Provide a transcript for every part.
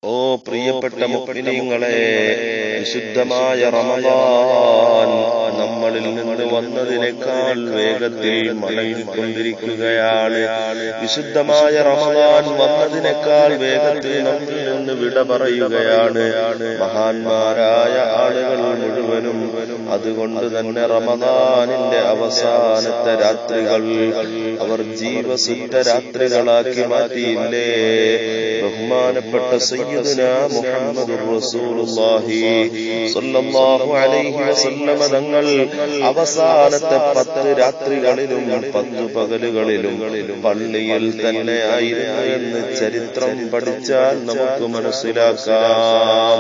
ഓ പ്രിയപ്പെട്ട മുഅ്മിനീങ്ങളെ, വിശുദ്ധമായ റമദാൻ നമ്മളിൽ നിന്ന് വന്നതിനേക്കാൾ വേഗത്തിൽ മടങ്ങിക്കൊണ്ടിരിക്കുകയാണ്. വിശുദ്ധമായ റമദാൻ വന്നതിനേക്കാൾ വേഗത്തിൽ നമ്മിൽ നിന്ന് വിട പറയുകയാണ് മഹാന്മാരായ ആളുകൾ മുഴുവനും. അതുകൊണ്ട് തന്നെ റമദാനിന്റെ അവസാനത്തെ രാത്രികൾ അവർ ജീവസുദ്ധ രാത്രികളാക്കി മാറ്റിയില്ലേ? ബഹുമാനപ്പെട്ട സയ്യിദുനാ മുഹമ്മദുർ റസൂലുള്ളാഹി സ്വല്ലല്ലാഹു അലൈഹി വസല്ലമ തങ്ങൾ അവസാനത്തെ 10 രാത്രികളിലും 10 പകലുകളിലും പള്ളിയിൽ തന്നെ ആയിരുന്നു എന്ന് ചരിത്രം പഠിച്ചാൽ നമുക്ക് മനസ്സിലാക്കാം.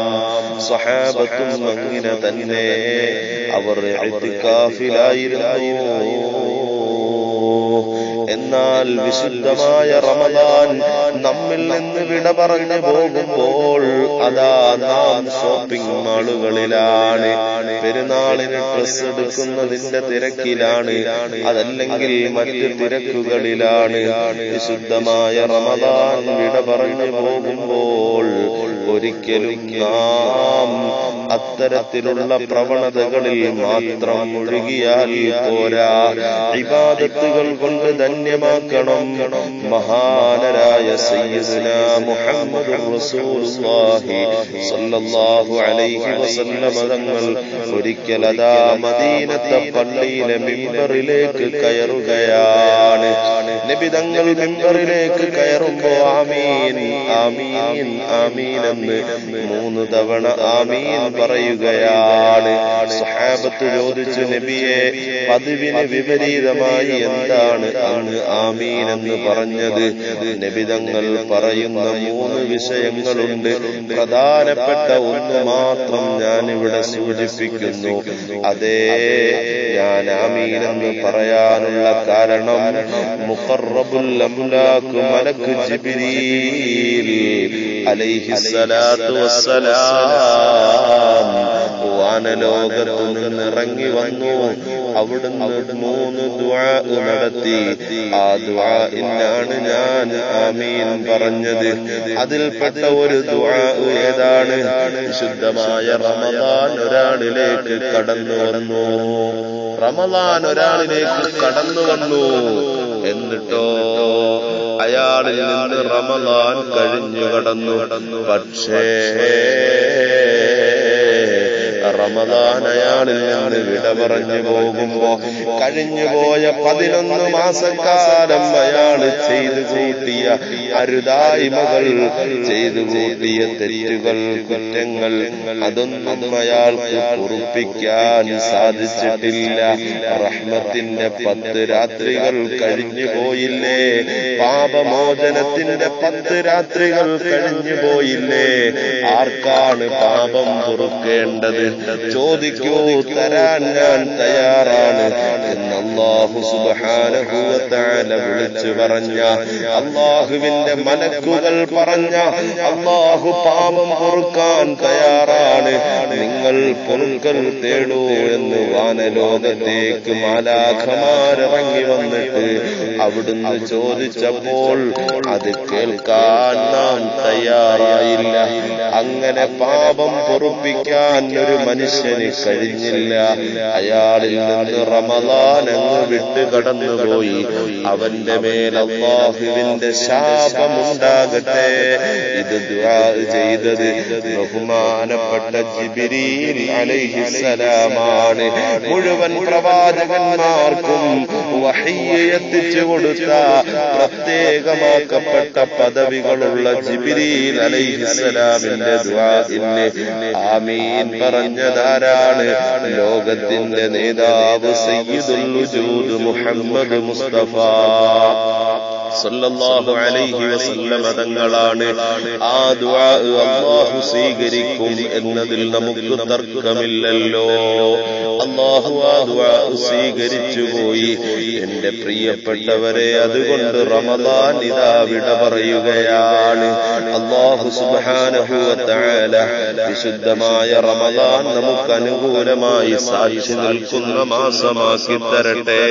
സ്വഹാബത്തും അങ്ങനെ തന്നെ അവർ ഇഅ്തികാഫിലായിരുന്നു. എന്നാൽ വിശുദ്ധമായ റമദാൻ നമ്മിൽ നിന്ന് വിട പറഞ്ഞു പോകുമ്പോൾ അതാ നാം ഷോപ്പിംഗ് മാളുകളിലാണ്, പെരുന്നാളിന് ഡ്രസ് എടുക്കുന്നതിന്റെ തിരക്കിലാണ്, അതല്ലെങ്കിൽ മറ്റ് തിരക്കുകളിലാണ്. വിശുദ്ധമായ റമദാൻ വിട പറഞ്ഞു പോകുമ്പോൾ ഒരിക്കലും നാം അത്തരത്തിലുള്ള പ്രവണതകളിൽ മാത്രം മുഴുകിയാൽ പോരാ, ഇബാദത്തുകൾ കൊണ്ട് ധന്യമാക്കണം. മഹാനരായ സയ്യിദുനാ മുഹമ്മദുർ റസൂലുള്ളാഹി സ്വല്ലല്ലാഹു അലൈഹി വസല്ലം തങ്ങൾ ഒരിക്കൽ അതാ മദീനത്തെ പള്ളിയിലെ മിമ്പറിലേക്ക് കയറുകയാണ്. നബി തങ്ങൾ മിമ്പറിലേക്ക് കയറുമ്പോ ആമീൻ ആമീൻ ആമീൻ എന്ന് 3 തവണ ആമീൻ പറയുകയാണ്. സ്വഹാബത്ത് ചോദിച്ചു, നബിയെ, പതിവിന് വിപരീതമായി എന്താണ് അങ്ങ് ആമീൻ എന്ന് പറഞ്ഞത്? നബി തങ്ങൾ പറയുന്ന 3 വിഷയങ്ങളുണ്ട്. പ്രധാനപ്പെട്ട ഒന്ന് മാത്രം ഞാൻ ഇവിടെ സൂചിപ്പിക്കുന്നു. അതേ, ഞാൻ ആമീൻ എന്ന് പറയാനുള്ള കാരണം മുഖറബുൽ അംലാക്ക് മലക്ക് ജിബ്രീൽ അലൈഹിസ്സലാത്തു വസ്സലാം വാനലോകത്തു നിന്ന് ഇറങ്ങി വന്നു. അവിടുന്ന് 3 ദുആ നടത്തി. ആ ദുആഇനാണ് ഞാൻ ആമീൻ പറഞ്ഞത്. അതിൽപ്പെട്ട ഒരു ദുആ ഏതാണ്? വിശുദ്ധമായ റമദാൻ ഒരാളിലേക്ക് കടന്നു വന്നു. റമദാൻ ഒരാളിലേക്ക് കടന്നു വന്നു. എന്നിട്ടോ അയാളിൽ നിന്ന് റമദാൻ കഴിഞ്ഞു കടന്നു. പക്ഷേ റമദാൻ അയാളിൽ നിന്ന് വിട പറഞ്ഞു പോകുമ്പോ കഴിഞ്ഞുപോയ 11 മാസക്കാലം അയാൾ ചെയ്തു കൂട്ടിയ അരുതായ്മകൾ, ചെയ്തു കൂട്ടിയ തെറ്റുകൾ, കുറ്റങ്ങൾ, അതൊന്നും അയാൾക്ക് പൊറുപ്പിക്കാൻ സാധിച്ചിട്ടില്ല. റഹ്മത്തിന്റെ 10 രാത്രികൾ കഴിഞ്ഞു പോയില്ലേ? പാപമോചനത്തിന്റെ 10 രാത്രികൾ കഴിഞ്ഞു പോയില്ലേ? ആർക്കാണ് പാപം പൊറുക്കേണ്ടത്? ചോദിക്കൂ, തരാൻ ഞാൻ തയ്യാറാണ് എന്ന് അല്ലാഹു സുബ്ഹാനഹു വ തആല വിളിച്ചു പറഞ്ഞ, അല്ലാഹുവിന്റെ മലക്കുകൾ പറഞ്ഞ, അല്ലാഹു പാപം പൊറുക്കാൻ തയ്യാറാണ്, നിങ്ങൾ പൊറുക്കൽ തേടൂ എന്ന് വാനലോകത്തേക്ക് മാലാഖമാരിറങ്ങി വന്നിട്ട് അവിടുന്ന് ചോദിച്ചപ്പോൾ അത് കേൾക്കാൻ നാം തയ്യാറായില്ല. അങ്ങനെ പാപം പൊറുപ്പിക്കാൻ ഒരു മനുഷ്യന് കഴിഞ്ഞില്ല. അയാളിൽ നിന്ന് റമദാൻ അങ്ങ് വിട്ട് കടന്നുപോയി. അവന്റെ മേൽ അല്ലാഹുവിന്റെ ശാപമുണ്ടാകട്ടെ. ഇത് ദുആ ചെയ്തത് ബഹുമാനപ്പെട്ട ജിബ്രീൽ അലൈഹിസ്സലാമാണ്. മുഴുവൻ പ്രവാചകന്മാർക്കും വഹയ്യ് എത്തിച്ചു കൊടുത്ത പ്രത്യേകമാക്കപ്പെട്ട പദവികളുള്ള ജിബ്രീൽ അലൈഹിസ്സലാമിന്റെ ദുആഇന് ആമീൻ പറഞ്ഞതാരാണ്? ലോകത്തിന്റെ നേതാവ് സയ്യിദുൽ വജൂദ് മുഹമ്മദ് മുസ്തഫ സല്ലല്ലാഹു അലൈഹി വസല്ലം തങ്ങളാണ്. ആ ദുആ അല്ലാഹു സ്വീകരിക്കും എന്നതിൽ നമുക്ക് തർക്കമില്ലല്ലോ. അല്ലാഹു ആ ദുആ സ്വീകരിച്ചു പോയി. എന്റെ പ്രിയപ്പെട്ടവരെ, അതുകൊണ്ട് റമദാൻ ഇതാ വിട പറയുകയാണ്. അല്ലാഹു സുബ്ഹാനഹു വ തആല വിശുദ്ധമായ റമദാൻ നമുക്ക് അനുകൂലമായി സാക്ഷി നിൽക്കുന്ന മാസമാക്കി തരട്ടെ.